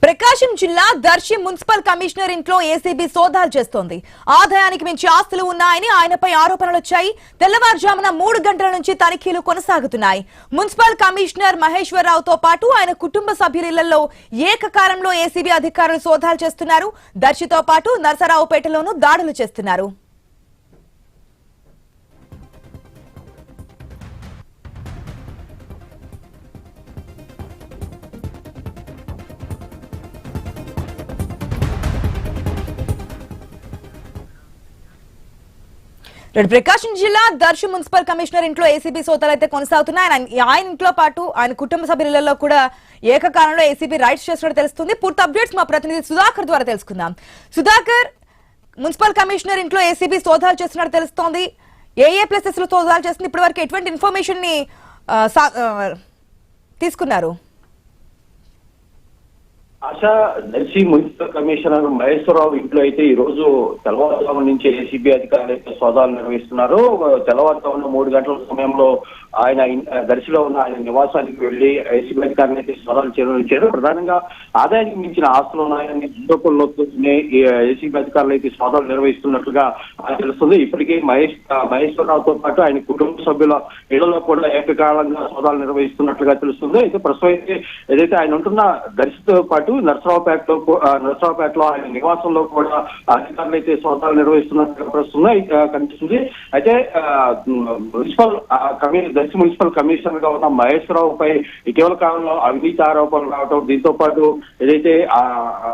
ప్రకాశం జిల్లా Darsi municipal commissioner ఇంట్లో ACB సోదాలు చేస్తోంది. ఆదాయానికి మించి ఆస్తులు ఉన్నాయని ఆయనపై ఆరోపణలు వచ్చాయి. తెల్లవారుజామున 3 గంటల నుంచి తనిఖీలు కొనసాగుతున్నాయి. మున్సిపల్ కమిషనర్ మహేశ్వరరావుతో పాటు ఆయన కుటుంబ సభ్యుల ఇళ్లలో ఏకకాలంలో ఏసీబీ అధికారులు సోదాలు చేస్తున్నారు. దర్శితో పాటు నరసరావుపేటలోనూ దాడులు చేస్తున్నారు. ప్రకాశం జిల్లా దర్శి మున్సిపల్ కమిషనర్ ఇంట్లో ఏసీబీ సోదాలు అయితే కొనసాగుతున్నాయి. ఆయన ఇంట్లో పాటు ఆయన కుటుంబ సభ్యులలో కూడా ఏకకాలంలో ఏసీబీ రైడ్స్ చేస్తున్నట్టు తెలుస్తుంది. పూర్తి అప్డేట్స్ మా ప్రతినిధి సుధాకర్ ద్వారా తెలుసుకుందాం. సుధాకర్, మున్సిపల్ కమిషనర్ ఇంట్లో ఏసీబీ సోదాలు చేస్తున్నట్టు తెలుస్తోంది. ఏ ప్లేసెస్ లో సోదాలు చేస్తుంది? ఇప్పటి వరకు ఎటువంటి ఇన్ఫర్మేషన్ ని తీసుకున్నారు? ఆశా, దర్శి మున్సిపల్ కమిషనర్ మహేశ్వరరావు ఇంట్లో అయితే ఈ రోజు తెల్లవారుజాము నుంచి ఏసీబీ అధికారులు అయితే సోదాలు నిర్వహిస్తున్నారు. తెల్లవారుజామున 3 గంటల సమయంలో ఆయన దర్శిలో ఉన్న ఆయన నివాసానికి వెళ్లి ఏసీబీ అధికారులు అయితే సోదాలు నిర్వహించారు. ప్రధానంగా ఆదాయానికి మించిన ఆస్తులు ఉన్నాయని ఆరోపణలతోనే ఏసీబీ అధికారులు అయితే సోదాలు నిర్వహిస్తున్నట్లుగా తెలుస్తుంది. ఇప్పటికే మహేశ్వరరావుతో పాటు ఆయన కుటుంబ సభ్యుల ఇళ్లలో కూడా ఏకకాలంగా సోదాలు నిర్వహిస్తున్నట్లుగా తెలుస్తుంది. అయితే ప్రస్తుతం అయితే ఏదైతే ఆయన ఉంటున్న దర్శితో పాటు నరసరావుపేటలో ఆయన నివాసంలో కూడా అధికారులు అయితే సోదాలు నిర్వహిస్తున్నట్లుగా కనిపిస్తుంది. అయితే దర్శి మున్సిపల్ కమిషనర్ గా ఉన్న మహేశ్వరరావుపై ఇటీవల కాలంలో అవినీతి ఆరోపణలు రావడం, దీంతో పాటు ఏదైతే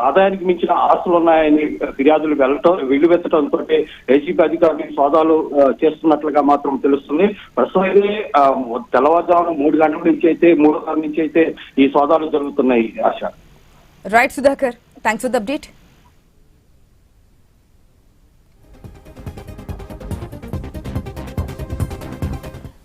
ఆదాయానికి మించిన ఆస్తులు ఉన్నాయని ఫిర్యాదులు వెల్లువెత్తడంతో ఏసీబీ అధికారులు సోదాలు చేస్తున్నట్లుగా మాత్రం తెలుస్తుంది. ప్రస్తుతం అయితే తెల్లవారుజామున 3 గంటల నుంచి అయితే 3 నుంచి అయితే ఈ సోదాలు జరుగుతున్నాయి. ఆశ. Right, Sudhakar. Thanks for the update.